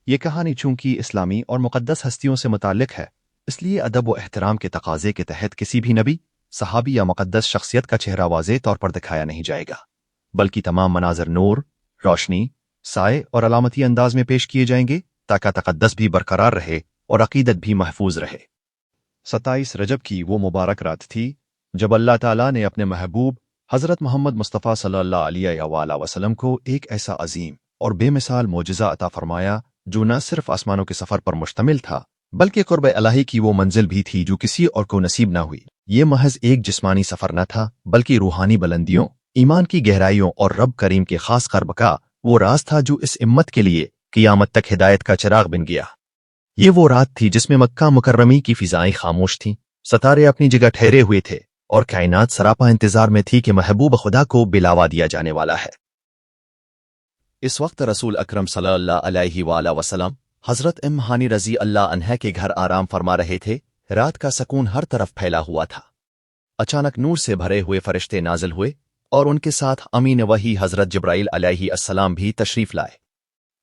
یہ کہانی چونکہ اسلامی اور مقدس ہستیوں سے متعلق ہے، اس لیے ادب و احترام کے تقاضے کے تحت کسی بھی نبی، صحابی یا مقدس شخصیت کا چہرہ واضح طور پر دکھایا نہیں جائے گا، بلکہ تمام مناظر نور، روشنی، سائے اور علامتی انداز میں پیش کیے جائیں گے تاکہ تقدس بھی برقرار رہے اور عقیدت بھی محفوظ رہے۔ 27 رجب کی وہ مبارک رات تھی جب اللہ تعالیٰ نے اپنے محبوب حضرت محمد مصطفیٰ صلی اللہ علیہ وآلہ وسلم کو ایک ایسا عظیم اور بے مثال معجزہ عطا فرمایا جو نہ صرف آسمانوں کے سفر پر مشتمل تھا بلکہ قرب الہی کی وہ منزل بھی تھی جو کسی اور کو نصیب نہ ہوئی۔ یہ محض ایک جسمانی سفر نہ تھا بلکہ روحانی بلندیوں، ایمان کی گہرائیوں اور رب کریم کے خاص قرب کا وہ راز تھا جو اس امت کے لیے قیامت تک ہدایت کا چراغ بن گیا۔ یہ وہ رات تھی جس میں مکہ مکرمی کی فضائیں خاموش تھیں، ستارے اپنی جگہ ٹھہرے ہوئے تھے اور کائنات سراپا انتظار میں تھی کہ محبوب خدا کو بلاوا دیا جانے والا ہے۔ اس وقت رسول اکرم صلی اللہ علیہ وآلہ وسلم حضرت ام ہانی رضی اللہ عنہا کے گھر آرام فرما رہے تھے۔ رات کا سکون ہر طرف پھیلا ہوا تھا۔ اچانک نور سے بھرے ہوئے فرشتے نازل ہوئے اور ان کے ساتھ امین وحی حضرت جبرائیل علیہ السلام بھی تشریف لائے۔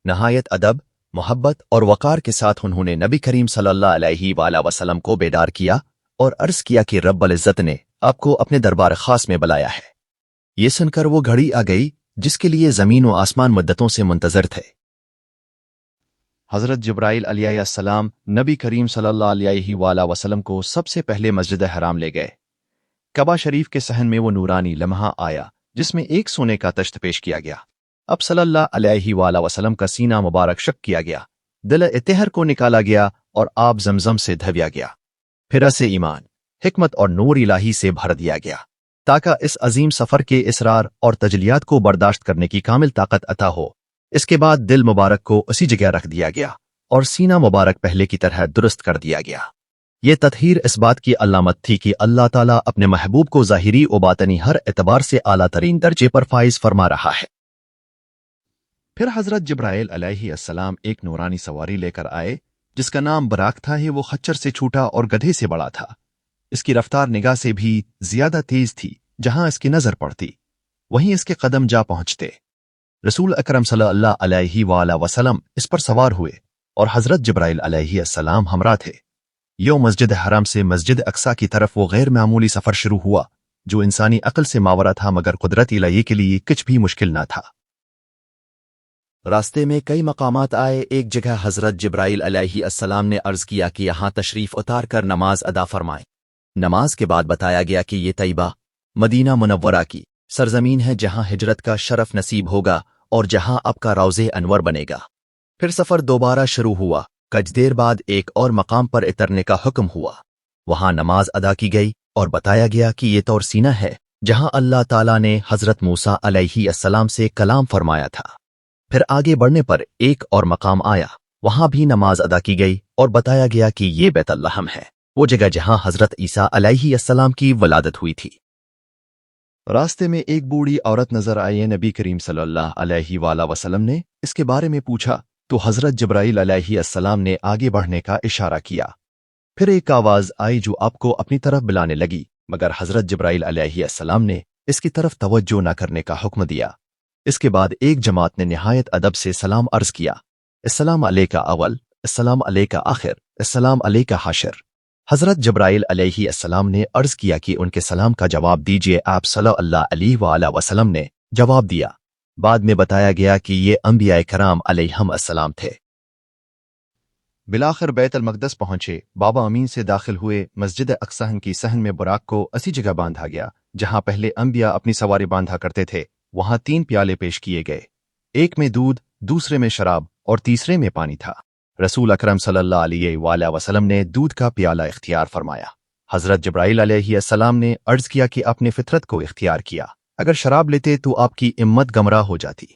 نہایت ادب، محبت اور وقار کے ساتھ انہوں نے نبی کریم صلی اللہ علیہ وآلہ وسلم کو بیدار کیا اور عرض کیا کہ رب العزت نے آپ کو اپنے دربار خاص میں بلایا ہے۔ یہ سن کر وہ گھڑی آ گئی جس کے لیے زمین و آسمان مدتوں سے منتظر تھے۔ حضرت جبرائیل علیہ السلام نبی کریم صلی اللہ علیہ وآلہ وسلم کو سب سے پہلے مسجد حرام لے گئے۔ کعبہ شریف کے صحن میں وہ نورانی لمحہ آیا جس میں ایک سونے کا تشت پیش کیا گیا۔ اب صلی اللہ علیہ وآلہ وسلم کا سینہ مبارک شق کیا گیا، دل اطہر کو نکالا گیا اور آب زمزم سے دھویا گیا، پھر سے ایمان، حکمت اور نور الہی سے بھر دیا گیا تاکہ اس عظیم سفر کے اسرار اور تجلیات کو برداشت کرنے کی کامل طاقت عطا ہو۔ اس کے بعد دل مبارک کو اسی جگہ رکھ دیا گیا اور سینہ مبارک پہلے کی طرح درست کر دیا گیا۔ یہ تطہیر اس بات کی علامت تھی کہ اللہ تعالیٰ اپنے محبوب کو ظاہری و باطنی ہر اعتبار سے اعلیٰ ترین درجے پر فائز فرما رہا ہے۔ پھر حضرت جبرائیل علیہ السلام ایک نورانی سواری لے کر آئے جس کا نام براق تھا۔ وہ خچر سے چھوٹا اور گدھے سے بڑا تھا۔ اس کی رفتار نگاہ سے بھی زیادہ تیز تھی، جہاں اس کی نظر پڑتی وہیں اس کے قدم جا پہنچتے۔ رسول اکرم صلی اللہ علیہ وآلہ وسلم اس پر سوار ہوئے اور حضرت جبرائیل علیہ السلام ہمراہ تھے۔ یوں مسجد حرام سے مسجد اقصی کی طرف وہ غیر معمولی سفر شروع ہوا جو انسانی عقل سے ماورا تھا مگر قدرت الہی کے لیے کچھ بھی مشکل نہ تھا۔ راستے میں کئی مقامات آئے۔ ایک جگہ حضرت جبرائیل علیہ السلام نے عرض کیا کہ یہاں تشریف اتار کر نماز ادا فرمائیں۔ نماز کے بعد بتایا گیا کہ یہ طیبہ، مدینہ منورہ کی سرزمین ہے جہاں ہجرت کا شرف نصیب ہوگا اور جہاں آپ کا روضہ انور بنے گا۔ پھر سفر دوبارہ شروع ہوا۔ کچھ دیر بعد ایک اور مقام پر اترنے کا حکم ہوا۔ وہاں نماز ادا کی گئی اور بتایا گیا کہ یہ طور سینہ ہے جہاں اللہ تعالیٰ نے حضرت موسیٰ علیہ السلام سے کلام فرمایا تھا۔ پھر آگے بڑھنے پر ایک اور مقام آیا، وہاں بھی نماز ادا کی گئی اور بتایا گیا کہ یہ بیت اللحم ہے، وہ جگہ جہاں حضرت عیسیٰ علیہ السلام کی ولادت ہوئی تھی۔ راستے میں ایک بوڑھی عورت نظر آئی۔ نبی کریم صلی اللہ علیہ وآلہ وسلم نے اس کے بارے میں پوچھا تو حضرت جبرائیل علیہ السلام نے آگے بڑھنے کا اشارہ کیا۔ پھر ایک آواز آئی جو آپ کو اپنی طرف بلانے لگی مگر حضرت جبرائیل علیہ السلام نے اس کی طرف توجہ نہ کرنے کا حکم دیا۔ اس کے بعد ایک جماعت نے نہایت ادب سے سلام عرض کیا، السلام علیکہ اول، السلام علیکہ آخر، السلام علیکہ حاشر۔ حضرت جبرائیل علیہ السلام نے عرض کیا کہ ان کے سلام کا جواب دیجیے۔ آپ صلی اللہ علیہ وآلہ وسلم نے جواب دیا۔ بعد میں بتایا گیا کہ یہ انبیاء کرام علیہم السلام تھے۔ بالآخر بیت المقدس پہنچے، بابا امین سے داخل ہوئے۔ مسجد اقصی کی صحن میں براق کو اسی جگہ باندھا گیا جہاں پہلے انبیاء اپنی سواری باندھا کرتے تھے۔ وہاں 3 پیالے پیش کیے گئے، ایک میں دودھ، دوسرے میں شراب اور تیسرے میں پانی تھا۔ رسول اکرم صلی اللہ علیہ وآلہ وسلم نے دودھ کا پیالہ اختیار فرمایا۔ حضرت جبرائیل علیہ السلام نے عرض کیا کہ اپنے فطرت کو اختیار کیا، اگر شراب لیتے تو آپ کی امت گمراہ ہو جاتی۔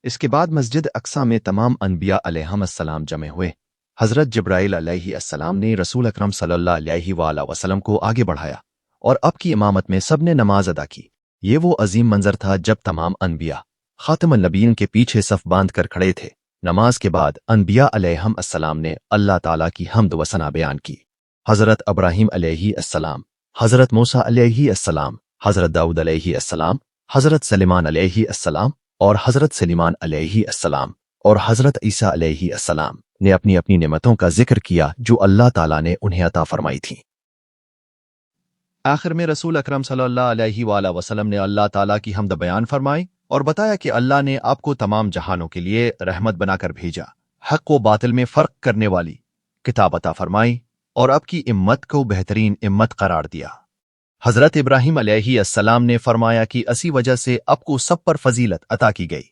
اس کے بعد مسجد اقصی میں تمام انبیاء علیہم السلام جمع ہوئے۔ حضرت جبرائیل علیہ السلام نے رسول اکرم صلی اللہ علیہ وآلہ وسلم کو آگے بڑھایا اور آپ کی امامت میں سب نے نماز ادا کی۔ یہ وہ عظیم منظر تھا جب تمام انبیاء خاتم النبیین کے پیچھے صف باندھ کر کھڑے تھے۔ نماز کے بعد انبیاء علیہم السلام نے اللہ تعالیٰ کی حمد و ثنا بیان کی۔ حضرت ابراہیم علیہ السلام، حضرت موسیٰ علیہ السلام، حضرت داؤد علیہ السلام، حضرت سلیمان علیہ السلام اور حضرت سلیمان علیہ السلام और हजरत ईसा अलैहिस्सलाम ने अपनी अपनी नेमतों का जिक्र किया जो अल्लाह ताला ने उन्हें अता फरमाई थी। आखिर में रसूल अकरम सल्लल्लाहु अलैहि वसल्लम ने अल्लाह ताला की हम्द बयान फरमाई और बताया कि अल्लाह ने आपको तमाम जहानों के लिए रहमत बनाकर भेजा, हक व बातिल में फर्क करने वाली किताब अता फरमाई और आपकी इम्मत को बेहतरीन इम्मत करार दिया। हजरत इब्राहिम अलैहिस्सलाम ने फरमाया कि इसी वजह से आपको सब पर फजीलत अता की गई।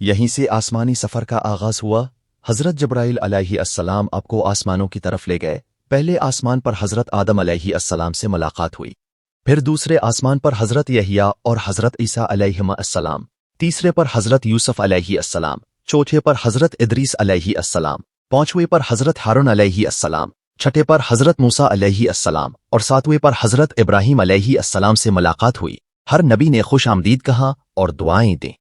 यहीं से आसमानी सफर का आगाज हुआ। हजरत जब्राइल अलैहिस्सलाम आपको आसमानों की तरफ ले गए। पहले आसमान पर हजरत आदम अलैहिस्सलाम से मुलाकात हुई, फिर दूसरे आसमान पर हजरत यहिया और हजरत ईसा अलैहिस्सलाम, तीसरे पर हजरत यूसुफ अलैहिस्सलाम, चौथे पर हजरत इदरीस अलैहिस्सलाम, पांचवें पर हजरत हारून अलैहिस्सलाम, छठे पर हजरत मूसा अलैहिस्सलाम और सातवें पर हजरत इब्राहिम अलैहिस्सलाम से मुलाकात हुई। हर नबी ने खुश आमदीद कहा और दुआएं दी।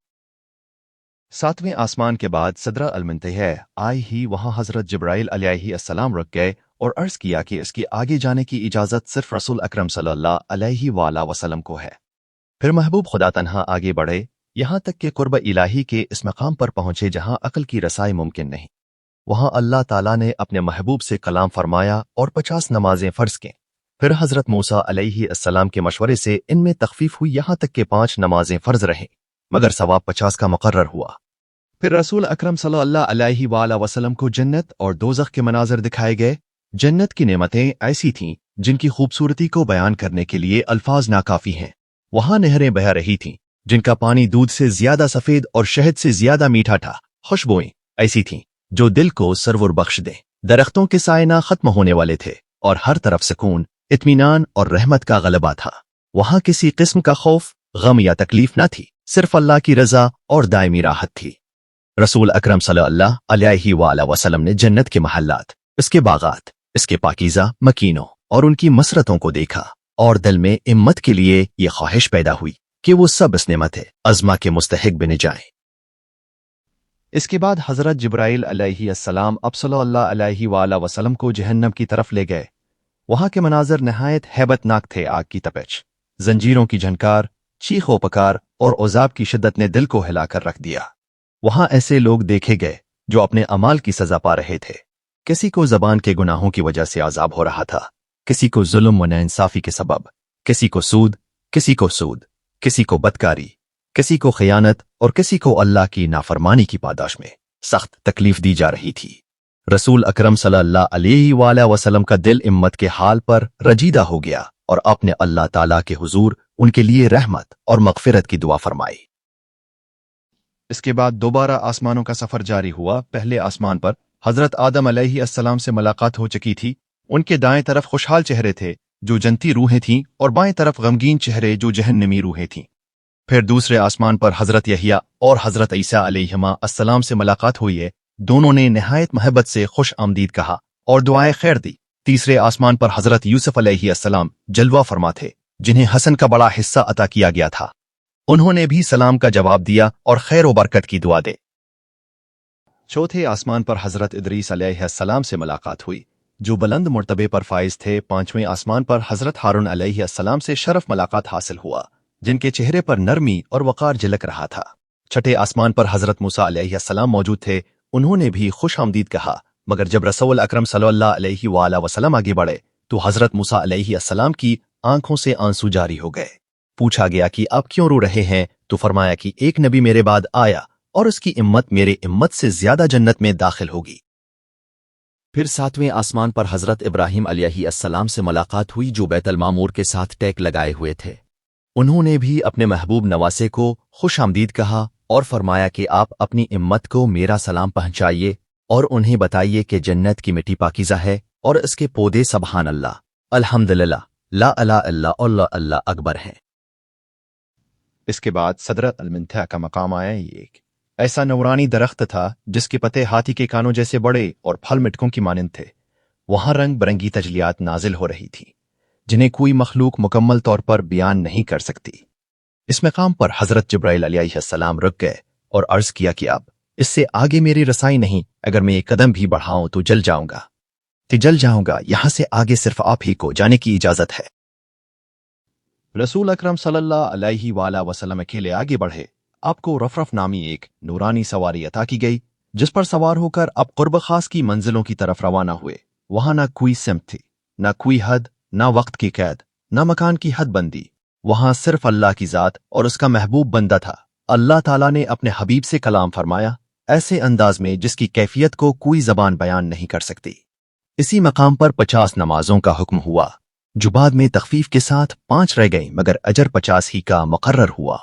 सातवें आसमान के बाद सदरा अल-मुंतहा आई ही वहां हजरत जिब्राइल अलैहिस्सलाम रुक गए और अर्ज किया कि इसके आगे जाने की इजाजत सिर्फ रसूल अकरम सल्लल्लाहु अलैहि वसल्लम को है। फिर महबूब खुदा तन्हा आगे बढ़े, यहां तक कि कुर्ब इलाही के इस मकाम पर पहुंचे जहां अक्ल की रसाई मुमकिन नहीं। वहां अल्लाह ताला ने अपने महबूब से कलाम फरमाया और 50 नमाजें फर्ज की। फिर हजरत मूसा अलैहिस्सलाम के मशवरे से इनमें तखफीफ हुई, यहां तक कि 5 नमाजें फर्ज रहे मगर सवाब 50 का मुकर्रर हुआ। फिर रसूल अकरम सल्लल्लाहु अलैहि वसल्लम को जन्नत और दोज़ख के मनाज़िर दिखाए गए। जन्नत की नेमतें ऐसी थीं जिनकी खूबसूरती को बयान करने के लिए अल्फाज नाकाफी हैं। वहां नहरें बह रही थीं जिनका पानी दूध से ज्यादा सफेद और शहद से ज्यादा मीठा था। खुशबुएं ऐसी थीं जो दिल को सरवर बख्श दें। दरख्तों के साए ना खत्म होने वाले थे और हर तरफ सुकून, इत्मीनान और रहमत का गलबा था। वहां किसी किस्म का खौफ, गम या तकलीफ न थी, सिर्फ अल्लाह की रजा और दायमी राहत थी। रसूल अकरम सल्लल्लाहु अलैहि वसल्लम ने जन्नत के महल्लात, इसके बागात, इसके पाकीज़ा मकीनों और उनकी मसरतों को देखा और दिल में इम्मत के लिए ये ख्वाहिश पैदा हुई कि वो सब इस नेमत अज़मा के मुस्तहिक बने जाएं। इसके बाद हजरत जिब्राइल अलैहिस्सलाम अब सल्लल्लाहु अलैहि वसल्लम को जहन्नम की तरफ ले गए। वहां के मनाजर नहायत हैबतनाक थे। आग की तपिश, जंजीरों की झनकार, चीख व पकार और उजाब की शिद्दत ने दिल को हिलाकर रख दिया। वहां ऐसे लोग देखे गए जो अपने अमाल की सजा पा रहे थे। किसी को जबान के गुनाहों की वजह से अजाब हो रहा था, किसी को जुल्म व नाइंसाफी के सबब, किसी को सूद, किसी को बदकारी, किसी को खयानत और किसी को अल्लाह की नाफरमानी की पादाश में सख्त तकलीफ दी जा रही थी। रसूल अकरम सल्लल्लाहु अलैहि वसल्लम का दिल इम्मत के हाल पर रजीदा हो गया और आपने अल्लाह ताला के हुजूर उनके लिए रहमत और मगफिरत की दुआ फरमाई। इसके बाद दोबारा आसमानों का सफर जारी हुआ। पहले आसमान पर हजरत आदम अलैहिस्सलाम से मुलाकात हो चुकी थी। उनके दाएं तरफ खुशहाल चेहरे थे जो जन्नती रूहें थीं और बाएं तरफ गमगीन चेहरे जो जहन्नमी रूहें थीं। फिर दूसरे आसमान पर हजरत यहिया और हजरत ईसा अलैहिस्सलाम से मुलाकात हुई है। दोनों ने नहायत मोहब्बत से खुश आमदीद कहा और दुआएं खैर दी। तीसरे आसमान पर हजरत यूसुफ अलैहिस्सलाम जलवा फरमा थे जिन्हें हसन का बड़ा हिस्सा अता किया गया था। उन्होंने भी सलाम का जवाब दिया और खैर व बरकत की दुआ दे। चौथे आसमान पर हजरत इदरीस अलैहिस्सलाम से मुलाकात हुई जो बुलंद मर्तबे पर फाइज थे। पांचवें आसमान पर हजरत हारून अलैहिस्सलाम से शरफ मुलाकात हासिल हुआ जिनके चेहरे पर नरमी और वकार झलक रहा था। छठे आसमान पर हजरत मूसा अलैहिस्सलाम मौजूद थे। उन्होंने भी खुश आमदीद कहा मगर जब रसूल अकरम सल्लल्लाहु अलैहि वसल्लम आगे बढ़े तो हजरत मूसा अलैहिस्सलाम की आंखों से आंसू जारी हो गए। पूछा गया कि आप क्यों रो रहे हैं तो फरमाया कि एक नबी मेरे बाद आया और उसकी इम्मत मेरे इम्मत से ज्यादा जन्नत में दाखिल होगी। फिर सातवें आसमान पर हजरत इब्राहिम अलैहिस्सलाम से मुलाकात हुई जो बैतुल मामूर के साथ टैक लगाए हुए थे। उन्होंने भी अपने महबूब नवासे को खुश आमदीद कहा और फरमाया कि आप अपनी इम्मत को मेरा सलाम पहुंचाइए और उन्हें बताइए कि जन्नत की मिट्टी पाकीज़ा है और इसके पौधे सुब्हान अल्लाह, अल्हम्दुलिल्लाह, ला इलाहा इल्ला अल्लाह, अल्लाह अकबर हैं। इसके बाद सदरत अल-मुंतहा का मकाम आया। ये एक ऐसा नूरानी दरख्त था जिसके पत्ते हाथी के कानों जैसे बड़े और फल मिटकों की मानंद थे। वहां रंग बरंगी तजलियात नाजिल हो रही थी जिन्हें कोई मखलूक मुकम्मल तौर पर बयान नहीं कर सकती। इस मकाम पर हजरत जिब्राइल अलैहिस्सलाम रुक गए और अर्ज किया कि अब इससे आगे मेरी रसाई नहीं, अगर मैं एक कदम भी बढ़ाऊं तो जल जाऊंगा। यहां से आगे सिर्फ आप ही को जाने की इजाजत है। रसूल अकरम सल्लल्लाहु अलैहि वसल्लम अकेले आगे बढ़े। आपको रफरफ नामी एक नूरानी सवारी अता की गई, जिस पर सवार होकर आप कुर्ब खास की मंजिलों की तरफ रवाना हुए। वहां ना कोई सिमत थी, ना कोई हद, ना वक्त की कैद, ना मकान की हद बंदी। वहां सिर्फ अल्लाह की जात और उसका महबूब बंदा था। अल्लाह ताला ने अपने हबीब से कलाम फरमाया, ऐसे अंदाज में जिसकी कैफियत को कोई जबान बयान नहीं कर सकती। इसी मकाम पर 50 नमाजों का हुक्म हुआ, जो बाद में तखफीफ के साथ 5 रह गई, मगर अजर 50 ही का मुकर्रर हुआ।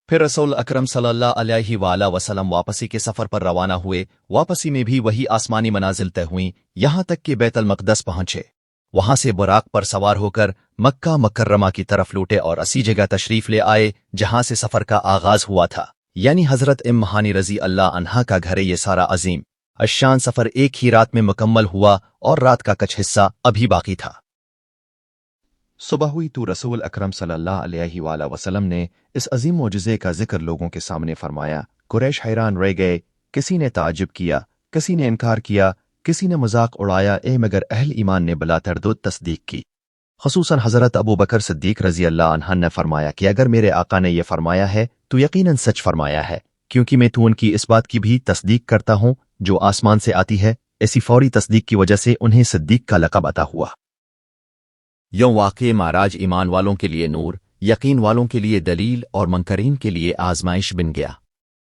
फिर रसूल अकरम सल्लल्लाहु अलैहि वसल्लम वापसी के सफर पर रवाना हुए। वापसी में भी वही आसमानी मनाजिल तय हुई, यहां तक कि बैतुल मक़दस पहुंचे। वहां से बुराक पर सवार होकर मक्का मुकर्रमा की तरफ लौटे और ऐसी जगह तशरीफ ले आए जहां से सफर का आगाज हुआ था, यानी हजरत इम हानी रजी अल्लाह अन्हा का घर। ये सारा अजीम अशान सफर एक ही रात में मुकम्मल हुआ और रात का कुछ हिस्सा अभी बाकी था। सुबह हुई तो रसूल अकरम सल्लल्लाहु अलैहि वसल्लम ने इस अजीम मोजज़े का जिक्र लोगों के सामने फरमाया। कुरैश हैरान रह गए, किसी ने ताज्जुब किया, किसी ने इनकार किया, किसी ने मजाक उड़ाया, मगर अहल ईमान ने बिला तरदुद तस्दीक की। खुसूसन हजरत अबू बकर सिद्दीक रजी अल्लाह अन्हा ने फरमाया कि अगर मेरे आका ने यह फरमाया है तो यकीनन सच फरमाया है, क्योंकि मैं तो उनकी इस बात की भी तस्दीक करता हूं जो आसमान से आती है। ऐसी फौरी तस्दीक की वजह से उन्हें सिद्दीक का लक़ब अता हुआ। यों वाक़े माराज ईमान वालों के लिए नूर, यकीन वालों के लिए दलील और मंकरीन के लिए आजमाइश बन गया।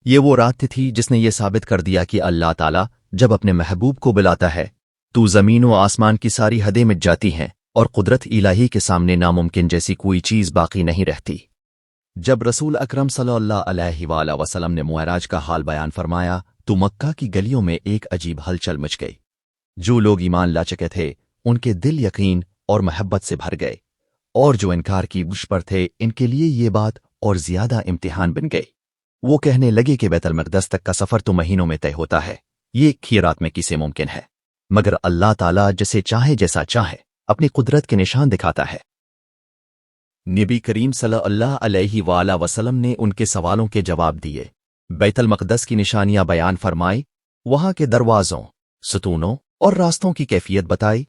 ये वो रात थी जिसने ये साबित कर दिया कि अल्लाह ताला जब अपने महबूब को बुलाता है तो ज़मीन व आसमान की सारी हदें मिट जाती हैं और कुदरत इलाही के सामने नामुमकिन जैसी कोई चीज़ बाकी नहीं रहती। जब रसूल अकरम सल्लल्लाहु अलैहि वसल्लम ने मुअराज का हाल बयान फरमाया तो मक्का की गलियों में एक अजीब हलचल मच गई। जो लोग ईमान ला चुके थे उनके दिल यकीन और मोहब्बत से भर गए, और जो इनकार की बुश पर थे इनके लिए ये बात और ज्यादा इम्तिहान बन गई। वो कहने लगे कि बैतुल मक़दस तक का सफर तो महीनों में तय होता है, ये एक ही रात में किसे मुमकिन है, मगर अल्लाह ताला जिसे चाहे जैसा चाहे अपनी कुदरत के निशान दिखाता है। नबी करीम सल्लल्लाहु अलैहि वसल्लम ने उनके सवालों के जवाब दिए, बैतुल मक़दस की निशानियां बयान फरमाई, वहां के दरवाजों, सतूनों और रास्तों की कैफियत बताई,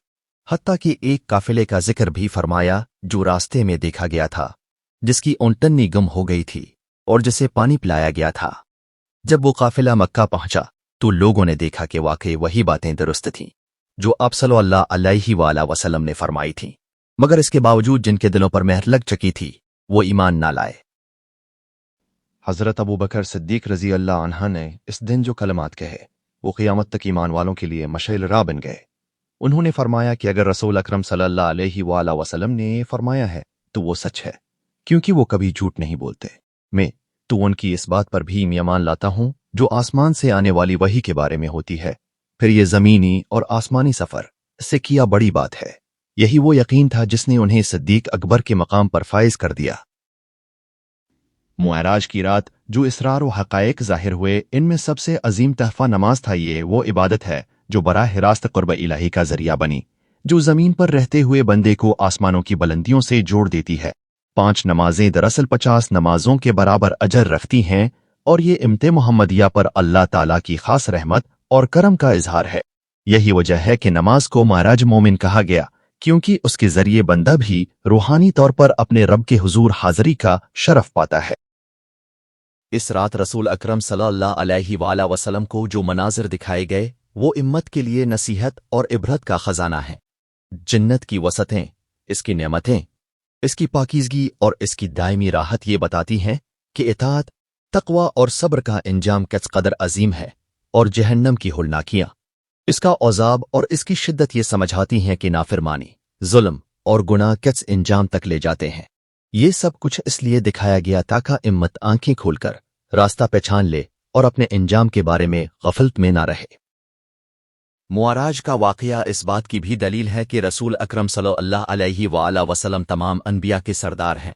हत्ता कि एक काफिले का जिक्र भी फरमाया जो रास्ते में देखा गया था, जिसकी ऊँटनी गुम हो गई थी और जिसे पानी पिलाया गया था। जब वो काफिला मक्का पहुंचा तो लोगों ने देखा कि वाकई वही बातें दुरुस्त थीं जो आप सल्लल्लाहु अलैहि वसल्लम ने फरमाई थीं, मगर इसके बावजूद जिनके दिलों पर मेहर लग चुकी थी वो ईमान ना लाए। हजरत अबू बकर सिद्दीक रजी अल्लाह अन्हा ने इस दिन जो कलमात कहे वो क़ियामत तक ईमान वालों के लिए मशाइल राह बन गए। उन्होंने फरमाया कि अगर रसूल अकरम सल्लल्लाहु अलैहि वसल्लम ने फरमाया है तो वो सच है, क्योंकि वो कभी झूठ नहीं बोलते। मैं तो उनकी इस बात पर भी ईमान लाता हूं जो आसमान से आने वाली वही के बारे में होती है। फिर ये जमीनी और आसमानी सफर इससे किया बड़ी बात है। यही वो यकीन था जिसने उन्हें सिद्दीक अकबर के मकाम पर फाइज कर दिया। मुअराज की रात जो इसरार व हक़ाइक़ ज़ाहिर हुए, इनमें सबसे अजीम तहफ़ा नमाज था। ये वो इबादत है जो बराह रास्त क़ुर्ब इलाही का जरिया बनी, जो जमीन पर रहते हुए बंदे को आसमानों की बुलंदियों से जोड़ देती है। 5 नमाजें दरअसल 50 नमाजों के बराबर अजर रखती हैं, और ये इम्ते मुहम्मदिया पर अल्लाह ताला की खास रहमत और करम का इजहार है। यही वजह है कि नमाज को माराज मोमिन कहा गया, क्योंकि उसके जरिए बंदा भी रूहानी तौर पर अपने रब के हुजूर हाजिरी का शरफ पाता है। इस रात रसूल अकरम सल्लल्लाहु अलैहि वसल्लम को जो मनाजिर दिखाए गए वो इम्मत के लिए नसीहत और इबरत का खजाना है। जन्नत की वसतें, इसकी नेमतें, इसकी पाकीज़गी और इसकी दायमी राहत ये बताती हैं कि इताअत, तक़वा और सब्र का इंजाम किस कदर अजीम है, और जहन्नम की होलनाकियां, इसका औज़ाब और इसकी शिद्दत ये समझाती हैं कि नाफरमानी, जुल्म और गुनाह किस इंजाम तक ले जाते हैं। ये सब कुछ इसलिए दिखाया गया ताकि इम्मत आंखें खोलकर रास्ता पहचान ले और अपने इंजाम के बारे में गफलत में ना रहे। मुअराज का वाक़या इस बात की भी दलील है कि रसूल अकरम सल्लल्लाहु अलैहि वसल्लम तमाम अनबिया के सरदार हैं।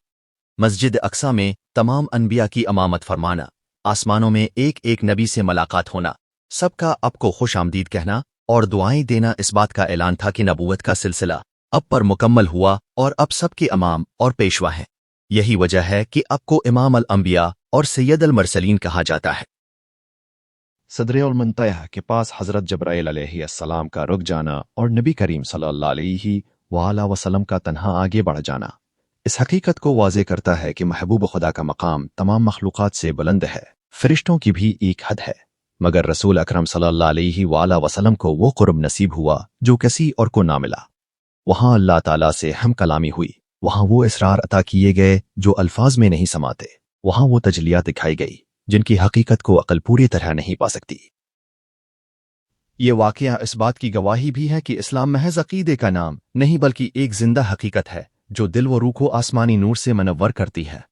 मस्जिद अक्सा में तमाम अनबिया की इमामत फरमाना, आसमानों में एक एक नबी से मुलाकात होना, सबका आपको खुश आमदीद कहना और दुआएं देना इस बात का ऐलान था कि नबूवत का सिलसिला अब पर मुकम्मल हुआ और अब सबके इमाम और पेशवा हैं। यही वजह है कि आपको इमाम अल अंबिया और सैयद अल मरसलीन कहा जाता है। सदर मुंतहा के पास हजरत जब्राइल अलैहिस्सलाम का रुक जाना और नबी करीम सल्लल्लाहु अलैहि वसल्लम का तन्हा आगे बढ़ जाना इस हकीकत को वाज़े करता है कि महबूब खुदा का मकाम तमाम मखलूक़ात से बुलंद है, फरिश्तों की भी एक हद है, मगर रसूल अकरम सल्लल्लाहु अलैहि वसल्लम को वो कुर्ब नसीब हुआ जो किसी और को ना मिला। वहाँ अल्लाह ताला से हम कलामी हुई, वहाँ वो इसरार अता किए गए जो अल्फाज में नहीं समाते, वहाँ वो तजलियात दिखाई गई जिनकी हकीकत को अकल पूरी तरह नहीं पा सकती। ये वाक़या इस बात की गवाही भी है कि इस्लाम महज अकीदे का नाम नहीं बल्कि एक जिंदा हकीकत है जो दिल व रूह को आसमानी नूर से मनव्वर करती है।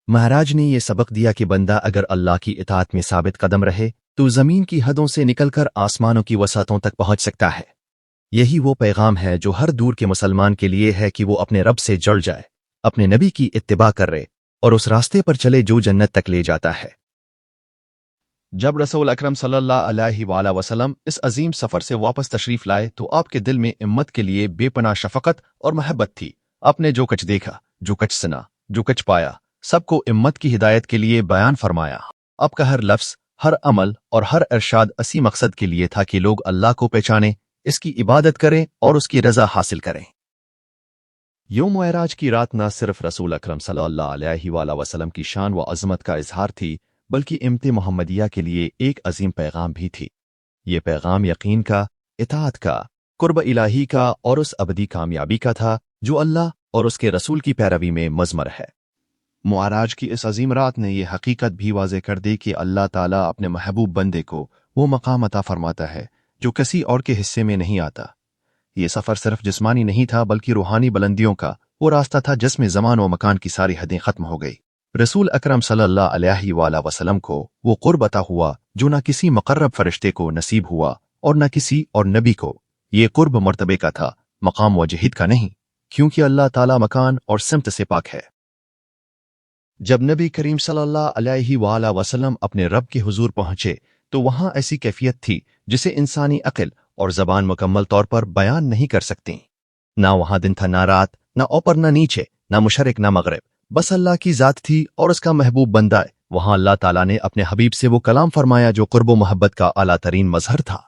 महाराज ने यह सबक दिया कि बंदा अगर अल्लाह की इताअत में साबित कदम रहे तो जमीन की हदों से निकलकर आसमानों की वसातों तक पहुंच सकता है। यही वो पैगाम है जो हर दूर के मुसलमान के लिए है कि वो अपने रब से जुड़ जाए, अपने नबी की इत्तिबा करे और उस रास्ते पर चले जो जन्नत तक ले जाता है। जब रसूल अकरम सल्लल्लाहु अलैहि वसल्लम इस अजीम सफर से वापस तशरीफ लाए तो आपके दिल में उम्मत के लिए बेपनाह शफकत और मोहब्बत थी। आपने जो कुछ देखा, जो कुछ सुना, जो कुछ पाया, सबको उम्मत की हिदायत के लिए बयान फरमाया। आपका हर लफ्ज, हर अमल और हर इरशाद इसी मकसद के लिए था कि लोग अल्लाह को पहचानें, इसकी इबादत करें और उसकी रजा हासिल करें। यौम मेराज की रात न सिर्फ रसूल अकरम सल्लल्लाहु अलैहि वसल्लम की शान व अजमत का इजहार थी बल्कि इम्मत मोहम्मदिया के लिए एक अजीम पैगाम भी थी। ये पैगाम यकीन का, इताअत का, कुर्ब इलाही का और उस अबदी कामयाबी का था जो अल्लाह और उसके रसूल की पैरवी में मज़मर है। मुआराज की इस अजीम रात ने यह हकीकत भी वाज़े कर दी कि अल्लाह ताला अपने महबूब बंदे को वो मकाम अता फरमाता है जो किसी और के हिस्से में नहीं आता। ये सफ़र सिर्फ जिस्मानी नहीं था बल्कि रूहानी बुलंदियों का वो रास्ता था जिसमें ज़मान व मकान की सारी हदें खत्म हो गई। रसूल अकरम सल्लल्लाहु अलैहि वसल्लम को वो कुर्ब अता हुआ जो न किसी मुकर्रब फरिश्ते को नसीब हुआ और न किसी और नबी को। ये कुर्ब मर्तबे का था, मकाम व जहीद का नहीं, क्योंकि अल्लाह ताला मकान और सिमत से पाक है। जब नबी करीम सल्लल्लाहु अलैहि वसल्लम अपने रब के हुजूर पहुंचे तो वहां ऐसी कैफियत थी जिसे इंसानी अक्ल और जबान मुकम्मल तौर पर बयान नहीं कर सकती। ना वहां दिन था, ना रात, ना ऊपर ना नीचे, ना मुशरिक ना मगरिब, बस अल्लाह की जात थी और उसका महबूब बंदा है। वहां अल्लाह ताला ने अपने हबीब से वो कलाम फरमाया जो कुर्बो मोहब्बत का आला तरीन मजहर था।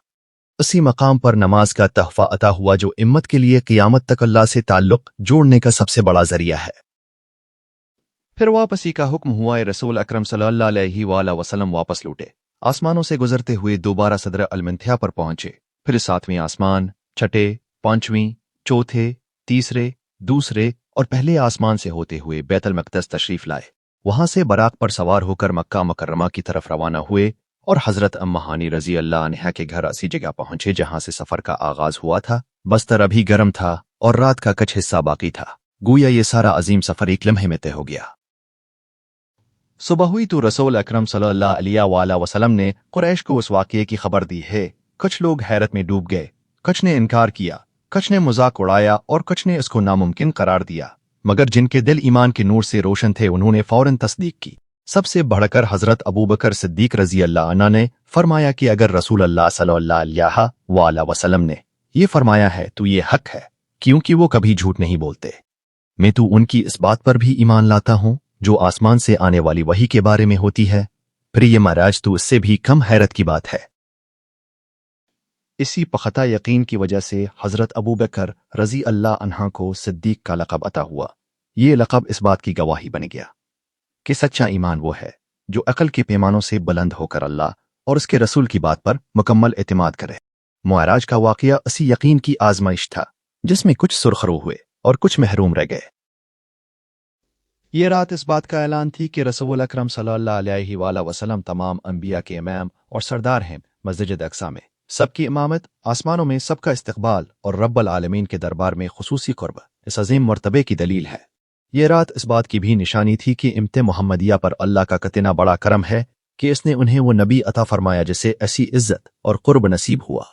उसी मकाम पर नमाज का तहफा अता हुआ जो इम्मत के लिए क़ियामत तक अल्लाह से ताल्लुक जोड़ने का सबसे बड़ा जरिया है। फिर वापसी का हुक्म हुआ। रसूल अकरम सल्लल्लाहु अलैहि वसल्लम वापस लौटे, आसमानों से गुजरते हुए दोबारा सदर अल-मुंतहा पर पहुंचे, फिर सातवें आसमान, छठे, पांचवीं, चौथे, तीसरे, दूसरे और पहले आसमान से होते हुए बैतुल मक़दस तशरीफ लाए। वहां से बराक पर सवार होकर मक्का मुकर्रमा की तरफ रवाना हुए और हजरत अम्मा हानी रजी अल्लाह अन्हा के घर ऐसी जगह पहुंचे जहां से सफर का आगाज हुआ था। बस्तर अभी गर्म था और रात का कुछ हिस्सा बाकी था। गोया ये सारा अजीम सफर एक लम्हे में तय हो गया। सुबह हुई तो रसूल अकरम सल्लल्लाहु अलैहि वसल्लम ने कुरैश को उस वाक़ये की खबर दी है। कुछ लोग हैरत में डूब गए, कुछ ने इनकार किया, कुछ ने मजाक उड़ाया और कुछ ने इसको नामुमकिन करार दिया, मगर जिनके दिल ईमान के नूर से रोशन थे उन्होंने फौरन तस्दीक की। सबसे बढ़कर हजरत अबू बकर सिद्दीक रजी अल्लाह अन्हु ने फरमाया कि अगर रसूल अल्लाह सल्लल्लाहु अलैहि वसल्लम ने ये फरमाया है तो ये हक है, क्योंकि वो कभी झूठ नहीं बोलते। मैं तो उनकी इस बात पर भी ईमान लाता हूँ जो आसमान से आने वाली वही के बारे में होती है। फिर ये महाराज तो इससे भी कम हैरत की बात है। इसी पख्ता यकीन की वजह से हजरत अबू बकर रजी अल्लाह अन्हा को सिद्दीक का लक़ब अता हुआ। ये लक़ब इस बात की गवाही बन गया कि सच्चा ईमान वो है जो अकल के पैमानों से बुलंद होकर अल्लाह और उसके रसूल की बात पर मुकम्मल एतमाद करे। मुआराज का वाक़या इसी यकीन की आजमाइश था जिसमें कुछ सुरखरू हुए और कुछ महरूम रह गए। ये रात इस बात का ऐलान थी कि रसूल अकरम सल्लल्लाहु अलैहि वसल्लम तमाम अंबिया के इमाम और सरदार हैं। मस्जिद अक्सा में सबकी इमामत, आसमानों में सबका इस्तकबाल और रब्बुल आलमीन के दरबार में खुसूसी कुर्ब इस अजीम मर्तबे की दलील है। ये रात इस बात की भी निशानी थी कि इम्मत मोहम्मदिया पर अल्लाह का कितना बड़ा करम है कि इसने उन्हें वो नबी अता फरमाया जिसे ऐसी इज्जत और कुर्ब नसीब हुआ।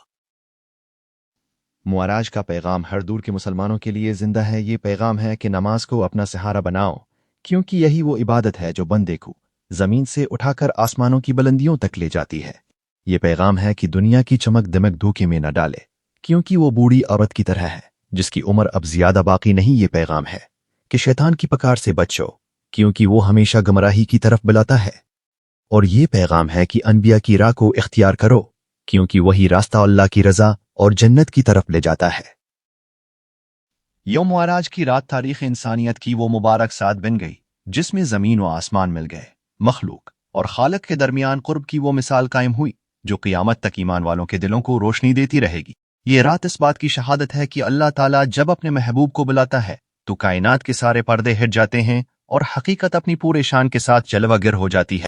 मुआराज का पैगाम हर दूर के मुसलमानों के लिए जिंदा है। ये पैगाम है कि नमाज को अपना सहारा बनाओ, क्योंकि यही वो इबादत है जो बंदे को जमीन से उठाकर आसमानों की बुलंदियों तक ले जाती है। ये पैगाम है कि दुनिया की चमक दमक धोखे में न डाले, क्योंकि वो बूढ़ी औरत की तरह है जिसकी उम्र अब ज्यादा बाकी नहीं। ये पैगाम है कि शैतान की पकार से बचो, क्योंकि वो हमेशा गुमराही की तरफ बुलाता है। और ये पैगाम है कि अनबिया की राह को इख्तियार करो, क्योंकि वही रास्ता अल्लाह की रजा और जन्नत की तरफ ले जाता है। यौम माराज की रात तारीख इंसानियत की वो मुबारक साथ बन गई जिसमें ज़मीन व आसमान मिल गए, मखलूक और खालक के दरमियान कुर्ब की वो मिसाल कायम हुई जो क़ियामत तक ईमान वालों के दिलों को रोशनी देती रहेगी। ये रात इस बात की शहादत है कि अल्लाह ताला जब अपने महबूब को बुलाता है तो कायनात के सारे पर्दे हिट जाते हैं और हकीकत अपनी पूरे शान के साथ जलवागर हो जाती है।